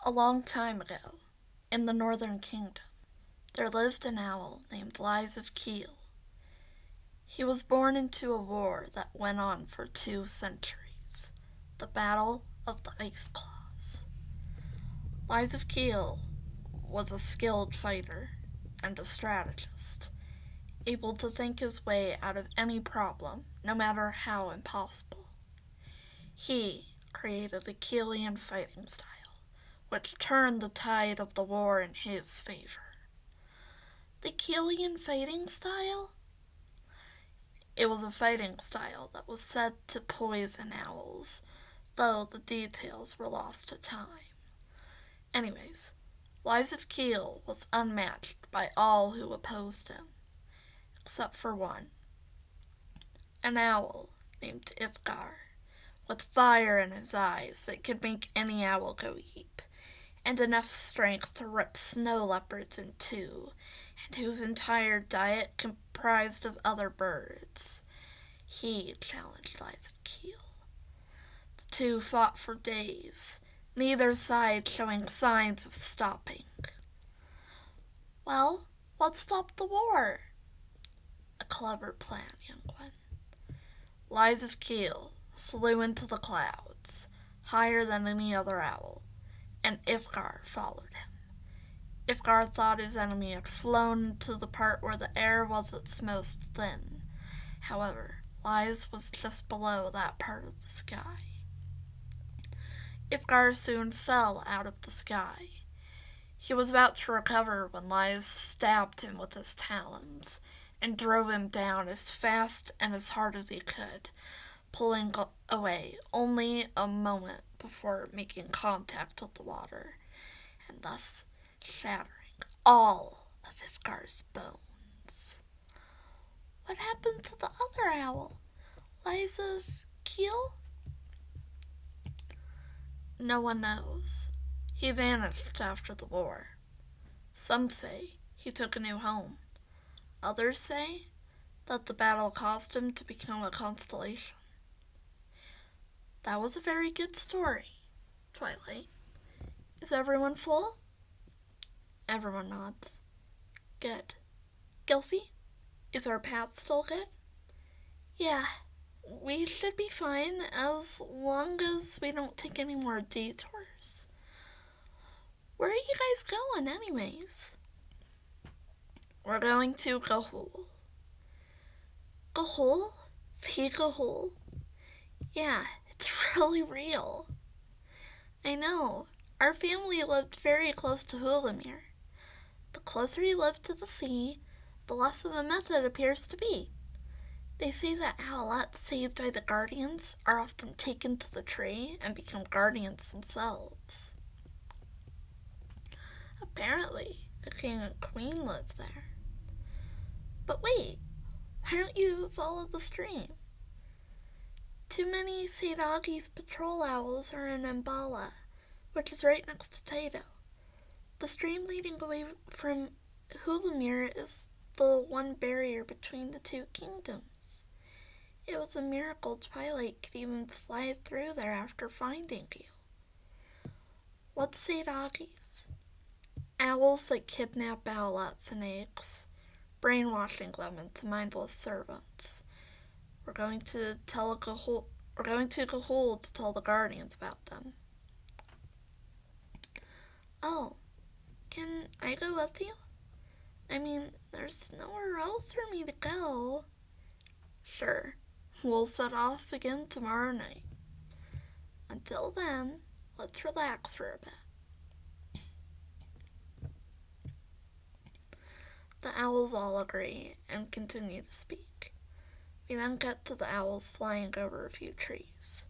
A long time ago, in the Northern Kingdom, there lived an owl named Lies of Keel. He was born into a war that went on for 2 centuries, the Battle of the Ice Claws. Lies of Keel was a skilled fighter and a strategist, able to think his way out of any problem, no matter how impossible. He created the Keelian fighting style, which turned the tide of the war in his favor. The Keelian fighting style? It was a fighting style that was said to poison owls, though the details were lost to time. Anyways, Lies of Keel was unmatched by all who opposed him, except for one. An owl named Ithgar, with fire in his eyes that could make any owl go eep, and enough strength to rip snow leopards in two, and whose entire diet comprised of other birds. He challenged Lies of Keel. The two fought for days, neither side showing signs of stopping. Well, let's stop the war. A clever plan, young one. Lies of Keel flew into the clouds, higher than any other owl, and Ithgar followed him. Ithgar thought his enemy had flown to the part where the air was its most thin. However, Lies was just below that part of the sky. Ithgar soon fell out of the sky. He was about to recover when Lies stabbed him with his talons and drove him down as fast and as hard as he could, pulling away only a moment before making contact with the water, and thus shattering all of Ithgar's bones. What happened to the other owl, Lies of Keel? No one knows. He vanished after the war. Some say he took a new home. Others say that the battle caused him to become a constellation. That was a very good story, Twilight. Is everyone full? Everyone nods. Good. Gilfy, is our path still good? Yeah, we should be fine as long as we don't take any more detours. Where are you guys going anyways? We're going to Gahul. Gahul? The Gahul? Yeah, it's really real. I know. Our family lived very close to Hulamir. The closer you live to the sea, the less of a myth it appears to be. They say that owlets saved by the guardians are often taken to the tree and become guardians themselves. Apparently, a king and queen live there. But wait, why don't you follow the stream? Too many Sadagi's patrol owls are in Mbala, which is right next to Taito. The stream leading away from Hulamir is the one barrier between the two kingdoms. It was a miracle Twilight could even fly through there after finding you. What's Sadagi's? Owls that kidnap owlets and eggs, brainwashing them into mindless servants. We're going to Gahul to tell the guardians about them. Oh, can I go with you? I mean, there's nowhere else for me to go. Sure, we'll set off again tomorrow night. Until then, let's relax for a bit. The owls all agree and continue to speak. We then get to the owls flying over a few trees.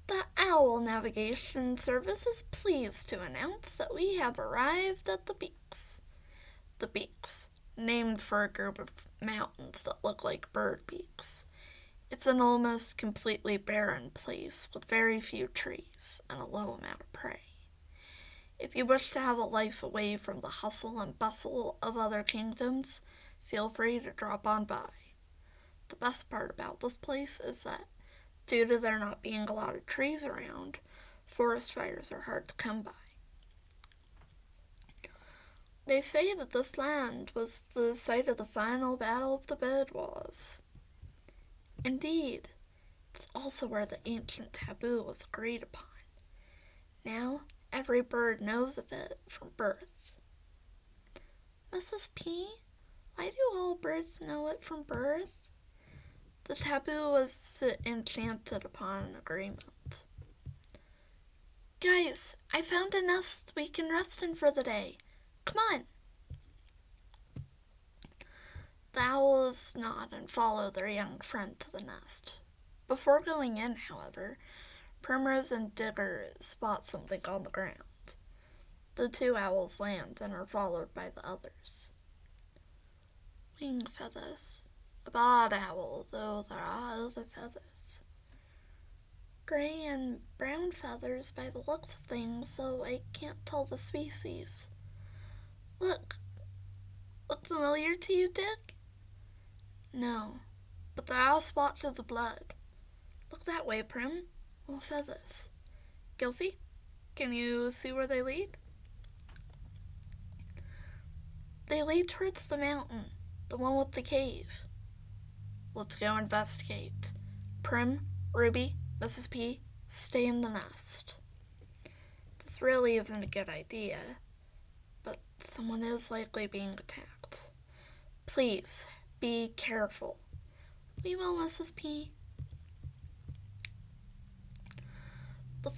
The Owl Navigation Service is pleased to announce that we have arrived at the Beaks. The Beaks, named for a group of mountains that look like bird beaks. It's an almost completely barren place with very few trees and a low amount of prey. If you wish to have a life away from the hustle and bustle of other kingdoms, feel free to drop on by. The best part about this place is that, due to there not being a lot of trees around, Forest fires are hard to come by. They say that this land was the site of the final battle of the Bed Wars. Indeed, it's also where the ancient taboo was agreed upon. Now, every bird knows of it from birth. Mrs. P, why do all birds know it from birth? The taboo was enchanted upon an agreement. Guys, I found a nest we can rest in for the day. Come on. The owls nod and follow their young friend to the nest. Before going in, however, Primrose and Digger spot something on the ground. The two owls land and are followed by the others. Wing feathers. A barred owl, though there are other feathers. Gray and brown feathers by the looks of things, though I can't tell the species. Look familiar to you, Dick? No, but there are splotches of blood. Look that way, Prim. More feathers. Gilfy, can you see where they lead? They lead towards the mountain, the one with the cave. Let's go investigate. Prim, Ruby, Mrs. P, stay in the nest. This really isn't a good idea, but someone is likely being attacked. Please, be careful. We will, Mrs. P. The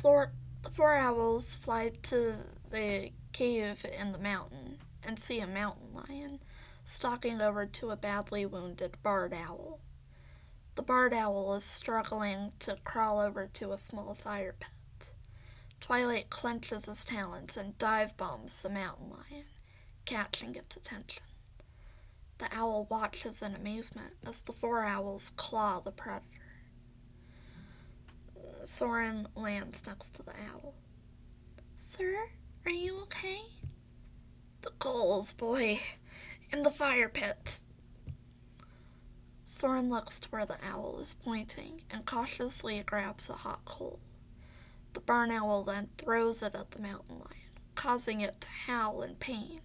four owls fly to the cave in the mountain and see a mountain lion stalking over to a badly wounded barred owl. The barred owl is struggling to crawl over to a small fire pit. Twilight clenches his talons and dive bombs the mountain lion, catching its attention. The owl watches in amazement as the four owls claw the predator. Soren lands next to the owl. Sir, are you okay? The coals, boy, in the fire pit. Soren looks to where the owl is pointing and cautiously grabs a hot coal. The barn owl then throws it at the mountain lion, causing it to howl in pain.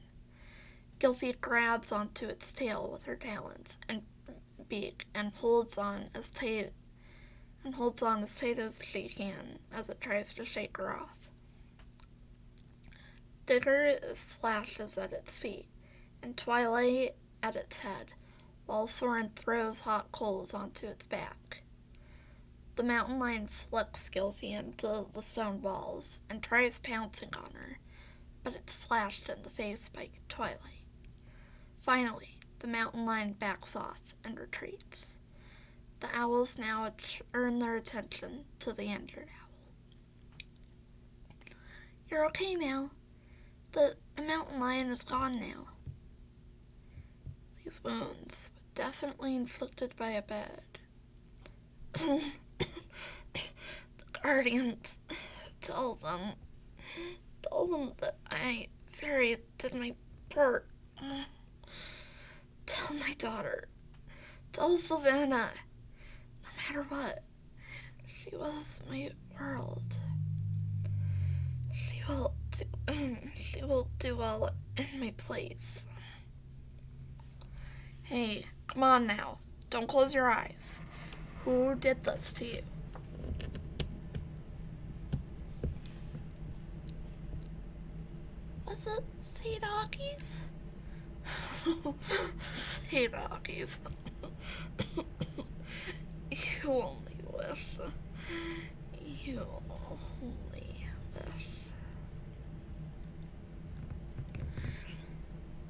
Gilfy grabs onto its tail with her talons and beak and holds on as tight as she can as it tries to shake her off. Digger slashes at its feet, and Twilight at its head, while Soren throws hot coals onto its back. The mountain lion flicks Gilfy into the stone walls and tries pouncing on her, but it's slashed in the face by Twilight. Finally, the mountain lion backs off and retreats. The owls now turn their attention to the injured owl. You're okay now. The mountain lion is gone now. These wounds were definitely inflicted by a bird. The guardians tell them that I buried my part. Tell my daughter. Tell Savannah. No matter what, she was my world. She will do well in my place. Hey, come on now. Don't close your eyes. Who did this to you? Was it Say Doggies? Say Doggies. You only wish. You only wish.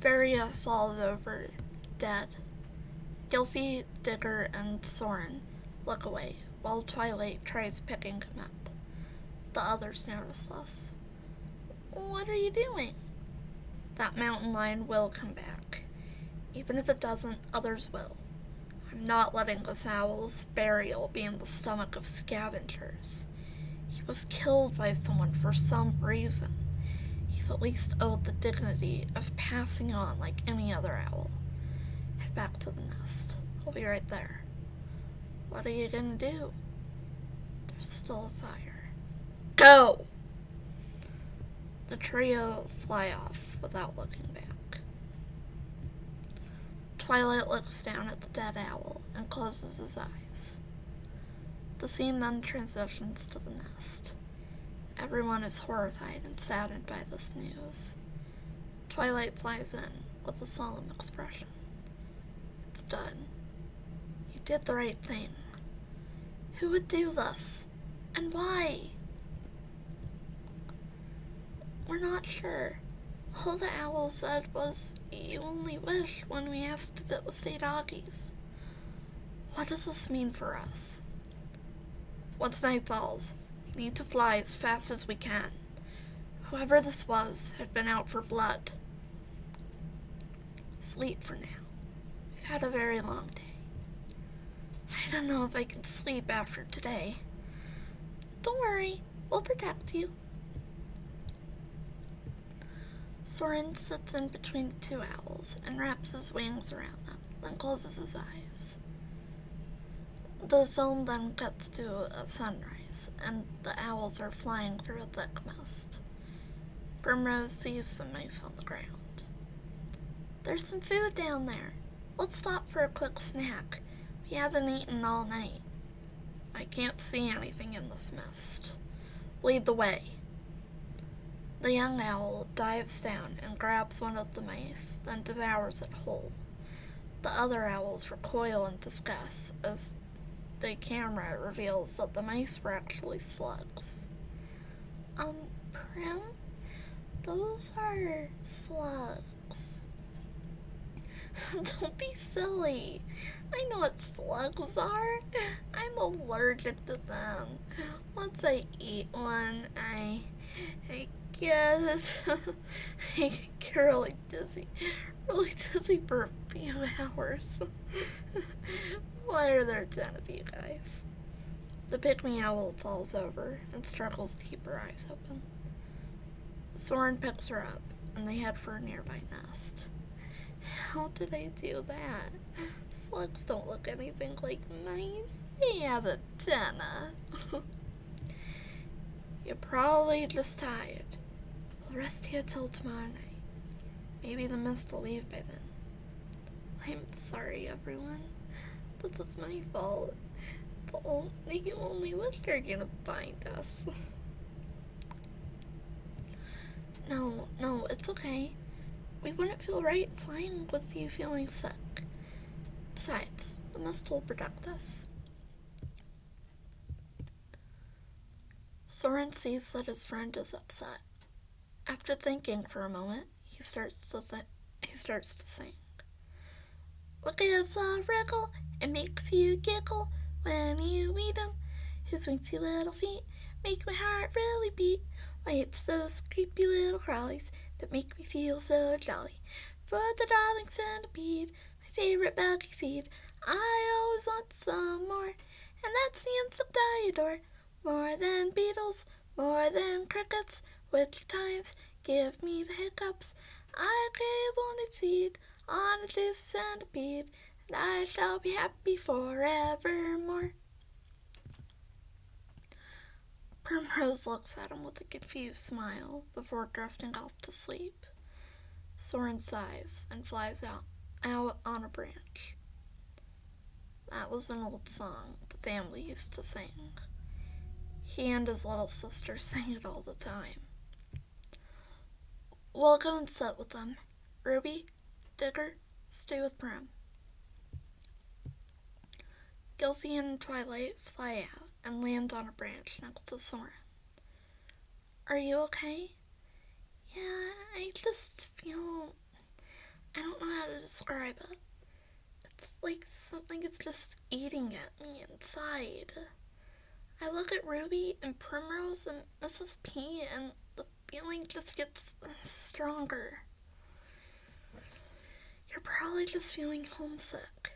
Varia falls over, dead. Gilfy, Digger, and Soren look away, while Twilight tries picking him up. The others notice this. What are you doing? That mountain lion will come back. Even if it doesn't, others will. I'm not letting this owl's burial be in the stomach of scavengers. He was killed by someone for some reason. He's at least owed the dignity of passing on like any other owl. Head back to the nest. I'll be right there. What are you gonna do? There's still a fire. Go! The trio fly off without looking back. Twilight looks down at the dead owl and closes his eyes. The scene then transitions to the nest. Everyone is horrified and saddened by this news. Twilight flies in with a solemn expression. It's done. You did the right thing. Who would do this? And why? We're not sure. All the owl said was, you only wish, when we asked if it was say doggies. What does this mean for us? Once night falls, we need to fly as fast as we can. Whoever this was had been out for blood. Sleep for now. We've had a very long day. I don't know if I can sleep after today. Don't worry, we'll protect you. Soren sits in between the two owls and wraps his wings around them, then closes his eyes. The film then cuts to a sunrise, and the owls are flying through a thick mist. Primrose sees some mice on the ground. There's some food down there. Let's stop for a quick snack. We haven't eaten all night. I can't see anything in this mist. Lead the way. The young owl dives down and grabs one of the mice, then devours it whole. The other owls recoil in disgust as the camera reveals that the mice were actually slugs. Prim? Those are slugs. Don't be silly. I know what slugs are. I'm allergic to them. Once I eat one, I get I get really dizzy for a few hours. Why are there 10 of you guys? The pygmy owl falls over and struggles to keep her eyes open. Soren picks her up, and they head for a nearby nest. How did I do that? Slugs don't look anything like mice. They have antennae. You're probably just tired. We'll rest here till tomorrow night. Maybe the mist will leave by then. I'm sorry, everyone. This is my fault. You only wish you're gonna find us. No, it's okay. We wouldn't feel right flying with you feeling sick. Besides, the mist will protect us. Soren sees that his friend is upset. After thinking for a moment, he starts to sing. What gives a wriggle and makes you giggle when you meet him? His wincy little feet make my heart really beat. Why, it's those creepy little crawlies that make me feel so jolly. For the darling centipede, my favorite buggy feed, I always want some more, and that's the insect I adore. More than beetles, more than crickets, which times give me the hiccups. I crave only feed on a juice centipede, and I shall be happy forevermore. Primrose looks at him with a confused smile before drifting off to sleep. Soren sighs and flies out on a branch. That was an old song the family used to sing. He and his little sister sang it all the time. We'll go and sit with them. Ruby, Digger, stay with Prim. Gilfie and Twilight fly out and land on a branch next to Soren. Are you okay? Yeah, I just feel... I don't know how to describe it. It's like something is just eating at me inside. I look at Ruby and Primrose and Mrs. P, and the feeling just gets stronger. You're probably just feeling homesick.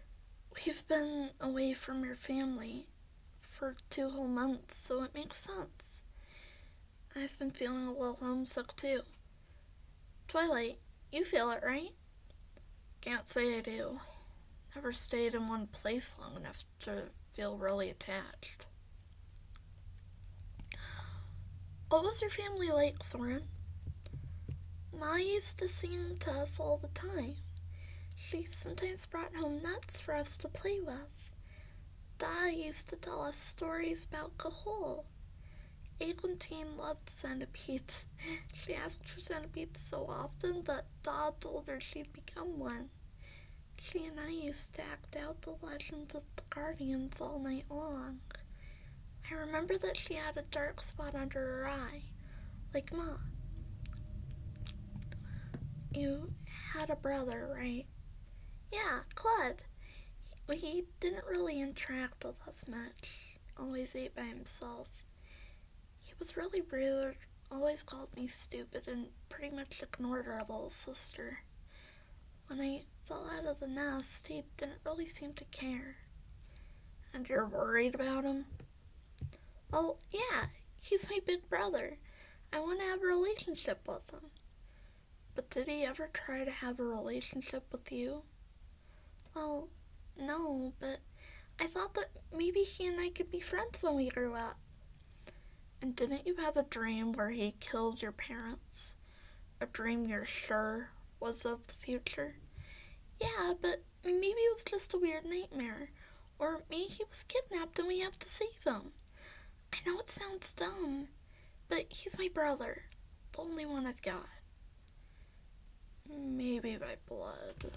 We've been away from your family for 2 whole months, so it makes sense. I've been feeling a little homesick too. Twilight, you feel it, right? Can't say I do. Never stayed in one place long enough to feel really attached. What was your family like, Soren? Ma used to sing to us all the time. She sometimes brought home nuts for us to play with. Da used to tell us stories about Cahul. Eglantine loved centipedes. She asked for centipedes so often that Da told her she'd become one. She and I used to act out the legends of the Guardians all night long. I remember that she had a dark spot under her eye, like Ma. You had a brother, right? Yeah, Claude. He didn't really interact with us much. Always ate by himself. He was really rude, always called me stupid, and pretty much ignored our little sister. When I fell out of the nest, he didn't really seem to care. And you're worried about him? Well, yeah, he's my big brother. I want to have a relationship with him. But did he ever try to have a relationship with you? Well, no, but I thought that maybe he and I could be friends when we grew up. And didn't you have a dream where he killed your parents? A dream you're sure was of the future? Yeah, but maybe it was just a weird nightmare. Or maybe he was kidnapped and we have to save him. I know it sounds dumb, but he's my brother, the only one I've got. Maybe by blood.